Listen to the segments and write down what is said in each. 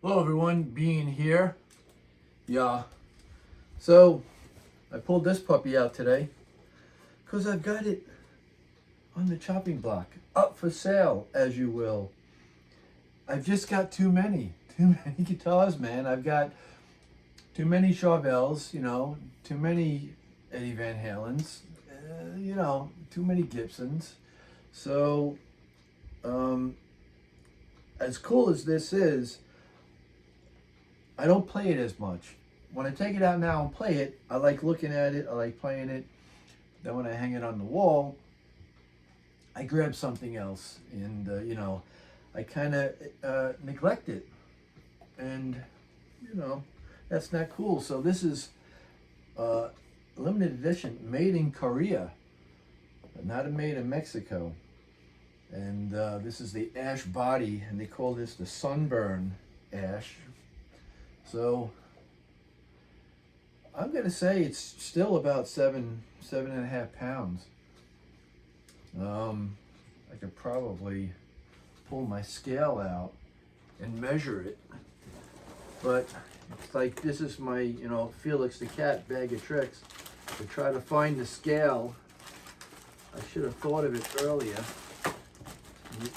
Hello everyone, Bean here. Yeah, so I pulled this puppy out today because I've got it on the chopping block, up for sale, as you will. I've just got too many guitars, man. I've got too many Charvels, too many Eddie Van Halens, too many Gibsons. So, as cool as this is, I don't play it as much. When I take it out now and play it, I like looking at it, I like playing it. Then when I hang it on the wall, I grab something else and, I kind of neglect it. And, that's not cool. So this is limited edition, made in Korea, but not made in Mexico. And this is the ash body, and they call this the Sunburn Ash. So I'm gonna say it's still about 7.5 pounds. I could probably pull my scale out and measure it, but it's like this is my, Felix the Cat bag of tricks to try to find the scale. I should have thought of it earlier. And the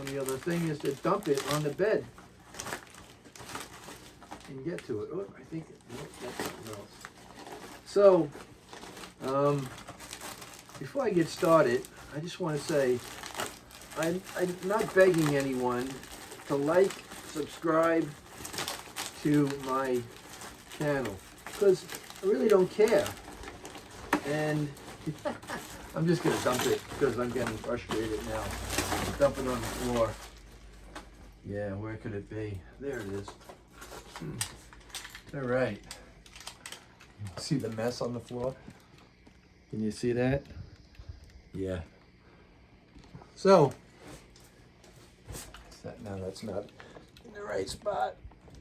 only other thing is to dump it on the bed and get to it. Oh, I think that's something else. So, before I get started, I just want to say I'm not begging anyone to like, subscribe to my channel, because I really don't care. And I'm just going to dump it because I'm getting frustrated now. Dump it on the floor. Yeah, where could it be? There it is. All right. See the mess on the floor? Can you see that? Yeah. So, no, that's not in the right spot.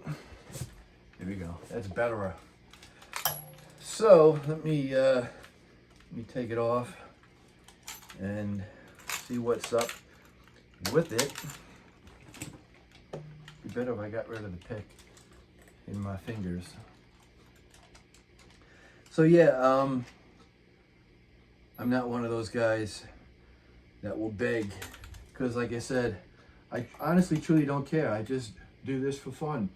Here we go. That's better. So let me take it off and see what's up with it. Be better if I got rid of the pick in my fingers. So yeah, I'm not one of those guys that will beg, because like I said, I honestly truly don't care. I just do this for fun.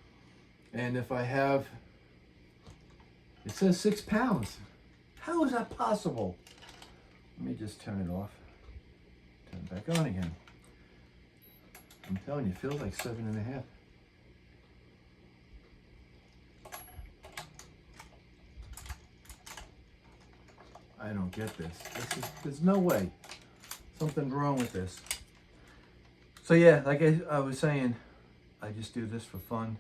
And if I have, it says 6 pounds. How is that possible? Let me just turn it off. Turn it back on again. I'm telling you, it feels like 7.5. I don't get this. There's no way. Something's wrong with this. So yeah, like I was saying, I just do this for fun.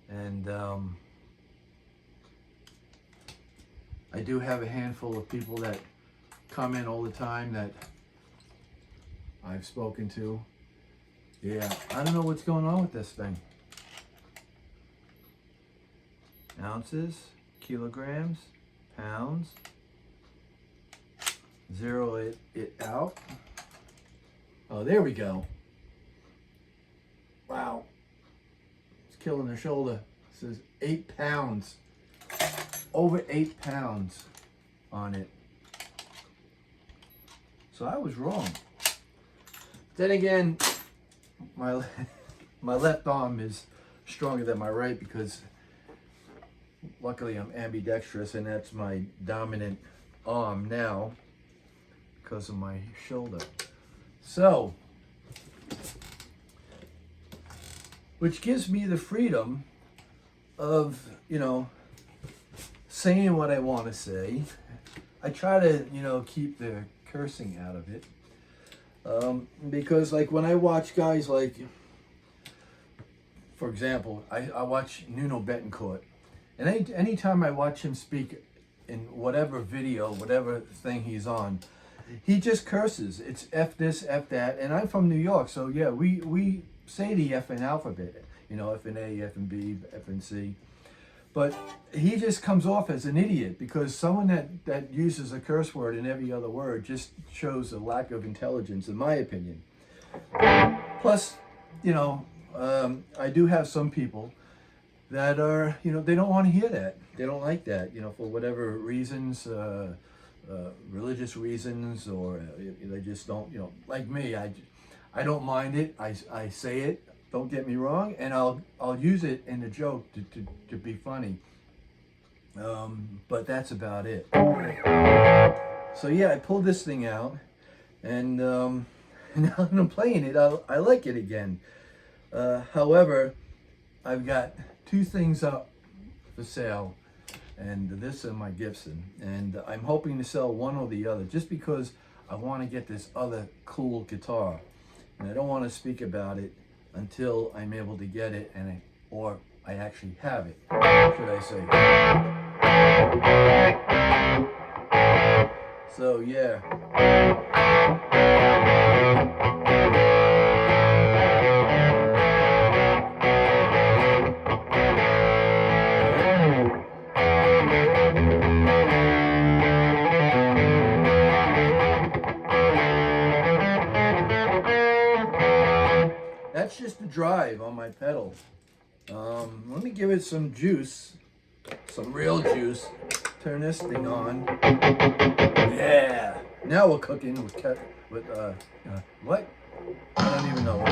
And I do have a handful of people that come in all the time that I've spoken to. Yeah, I don't know what's going on with this thing. Ounces, kilograms, pounds. Zero it out. Oh, there we go. Wow. It's killing the shoulder. It says 8 pounds. Over 8 pounds on it. So I was wrong. Then again, my left arm is stronger than my right because luckily I'm ambidextrous, and that's my dominant arm now because of my shoulder. So, which gives me the freedom of, saying what I want to say. I try to, keep the cursing out of it. Because like when I watch guys like, for example, I watch Nuno Betancourt, and anytime I watch him speak in whatever video, whatever thing he's on, he just curses. It's F this, F that, and I'm from New York, so yeah, we say the F in alphabet, F and A, F and B, F and C. But he just comes off as an idiot, because someone that uses a curse word in every other word just shows a lack of intelligence, in my opinion. Plus, I do have some people that are, they don't want to hear that. They don't like that, for whatever reasons, religious reasons, or they just don't, like me, I don't mind it. I say it, don't get me wrong, and I'll use it in a joke to be funny. But that's about it. So yeah, I pulled this thing out, and now that I'm playing it, I like it again. However, I've got two things up for sale, and this and my Gibson, and I'm hoping to sell one or the other, just because I want to get this other cool guitar, and I don't want to speak about it until I'm able to get it, or I actually have it, should I say. So yeah. That's just the drive on my pedal. Let me give it some juice, some real juice. Turn this thing on. Yeah. Now we're cooking with what? I don't even know.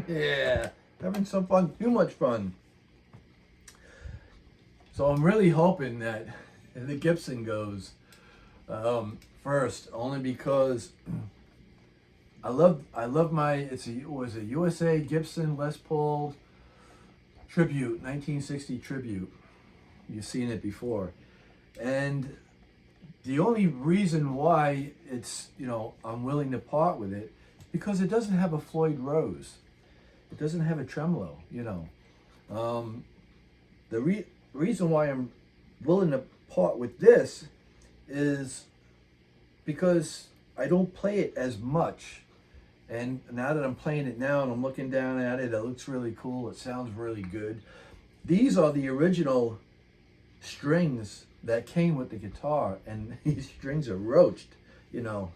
Yeah, having some fun, too much fun. So I'm really hoping that the Gibson goes first, only because I love my, it was a USA Gibson Les Paul Tribute, 1960 Tribute. You've seen it before. And the only reason why it's, I'm willing to part with it, because it doesn't have a Floyd Rose. It doesn't have a tremolo, The reason why I'm willing to part with this is because I don't play it as much. And now that I'm playing it now and I'm looking down at it, it looks really cool. It sounds really good. These are the original strings that came with the guitar, and these strings are roached, you know.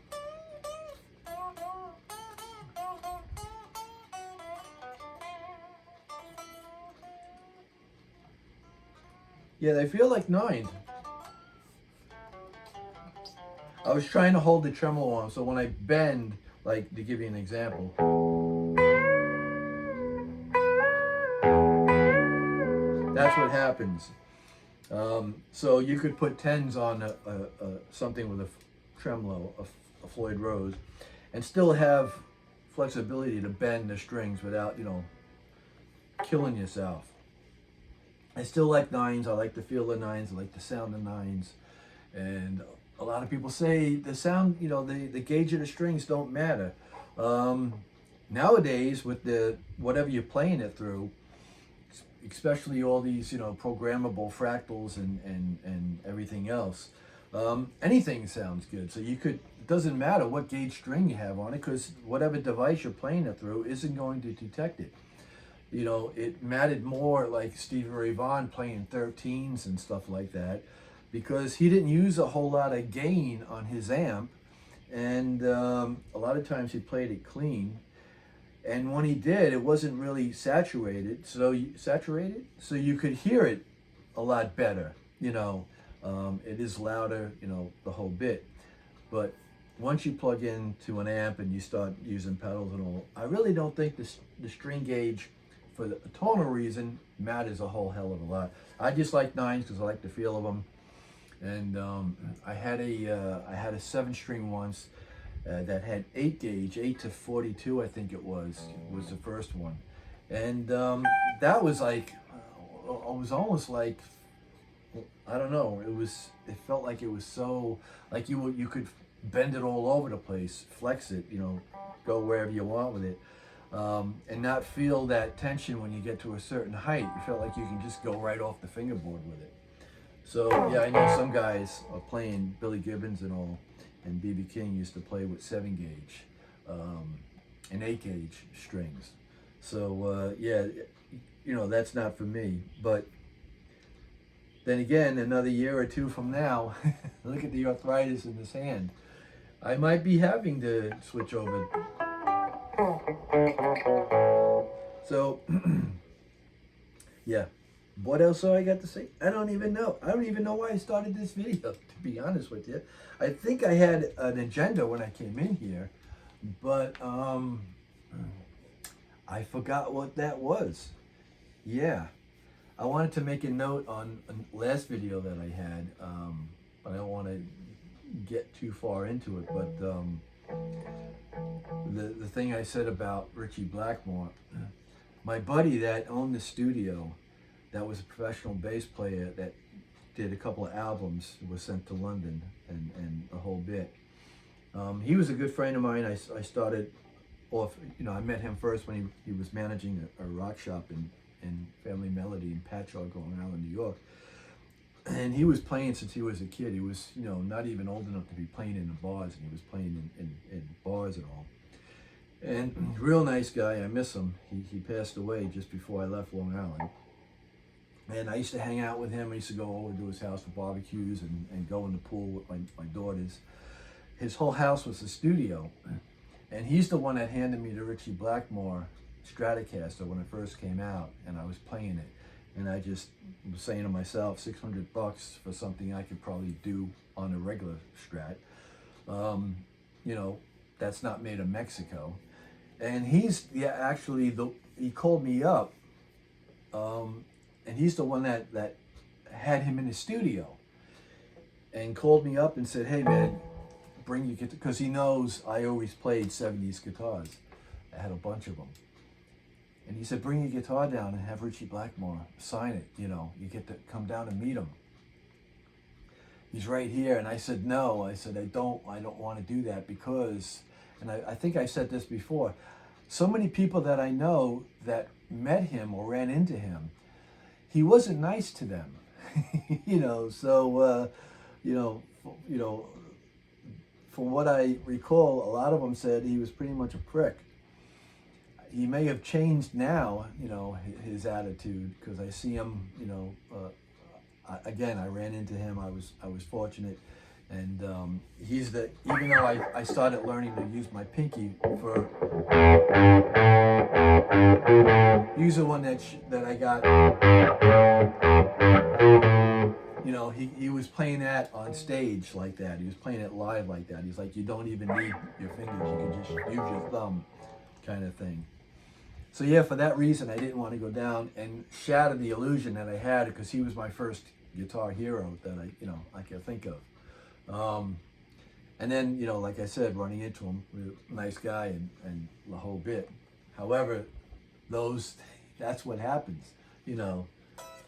Yeah, they feel like nines. I was trying to hold the tremolo on, so when I bend, like to give you an example, that's what happens. So you could put tens on something with a tremolo, a Floyd Rose, and still have flexibility to bend the strings without, you know, killing yourself. I still like nines. I like the feel of nines. I like the sound of nines. And a lot of people say the sound, you know, the gauge of the strings don't matter. Nowadays, with the whatever you're playing it through, especially all these, you know, programmable fractals and everything else, anything sounds good. So you could, it doesn't matter what gauge string you have on it, because whatever device you're playing it through isn't going to detect it. You know, it mattered more like Stevie Ray Vaughan playing 13s and stuff like that, because he didn't use a whole lot of gain on his amp, and a lot of times he played it clean. And when he did, it wasn't really saturated, so you could hear it a lot better. You know, it is louder, you know, the whole bit. But once you plug into an amp and you start using pedals and all, I really don't think the string gauge, for the tonal reason, matters a whole hell of a lot. I just like nines because I like the feel of them. And I had a 7-string once that had 8 gauge, 8 to 42, I think it was the first one. And that was like, it was almost like, I don't know, it felt like it was so, like you could bend it all over the place, flex it, you know, go wherever you want with it. And not feel that tension when you get to a certain height. You felt like you can just go right off the fingerboard with it. So yeah, I know some guys are playing Billy Gibbons and all, and B.B. King used to play with 7 gauge and 8 gauge strings. So yeah, you know, that's not for me. But then again, another year or two from now, look at the arthritis in this hand. I might be having to switch over. So, yeah. What else do I got to say? I don't even know. I don't even know why I started this video, to be honest with you. I think I had an agenda when I came in here, but I forgot what that was. Yeah. I wanted to make a note on a last video that I had, but I don't want to get too far into it, but the thing I said about Richie Blackmore, my buddy that owned the studio, that was a professional bass player that did a couple of albums, was sent to London and the whole bit. He was a good friend of mine. I started off, you know, I met him first when he was managing a rock shop in Family Melody in Patchogue, Long Island, New York. And he was playing since he was a kid. He was, you know, not even old enough to be playing in the bars, and he was playing in bars and all. And real nice guy, I miss him. He passed away just before I left Long Island. And I used to hang out with him. I used to go over to his house for barbecues and go in the pool with my daughters. His whole house was a studio. And he's the one that handed me the Richie Blackmore Stratocaster when it first came out, and I was playing it. And I just was saying to myself, $600 for something I could probably do on a regular Strat. You know, that's not made in Mexico. And he's, yeah, actually, he called me up. And he's the one that had him in his studio and called me up and said, hey man, bring your guitar, because he knows I always played 70s guitars. I had a bunch of them. And he said, bring your guitar down and have Richie Blackmore sign it, you know, you get to come down and meet him. He's right here. And I said, no, I said, I don't want to do that because, and I think I said this before, so many people that I know that met him or ran into him, he wasn't nice to them, you know. So, you know, from what I recall, a lot of them said he was pretty much a prick. He may have changed now, you know, his attitude, because I see him, you know, again, I ran into him. I was fortunate, and he's the, even though I started learning to use my pinky for, he's the one that I got. You know, he was playing that on stage like that. He was playing it live like that. He's like, you don't even need your fingers. You can just use your thumb, kind of thing. So yeah, for that reason, I didn't want to go down and shatter the illusion that I had, because he was my first guitar hero that I could think of. And then, like I said, running into him, nice guy and the whole bit. However, that's what happens,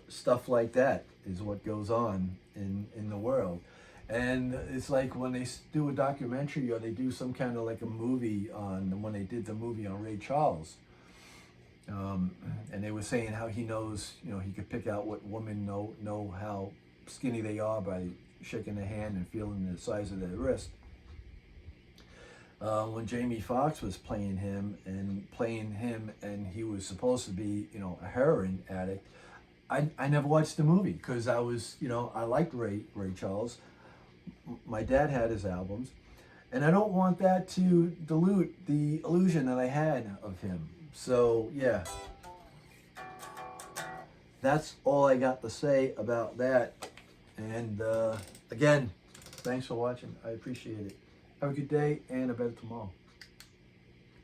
stuff like that is what goes on in the world. And it's like when they do a documentary or they do some kind of like a movie when they did the movie on Ray Charles, and they were saying how he knows, he could pick out what women know how skinny they are by shaking their hand and feeling the size of their wrist. When Jamie Foxx was playing him and he was supposed to be, a heroin addict, I never watched the movie because I was, I liked Ray Charles. My dad had his albums, and I don't want that to dilute the illusion that I had of him. So yeah, that's all I got to say about that. And again, thanks for watching. I appreciate it. Have a good day and a better tomorrow.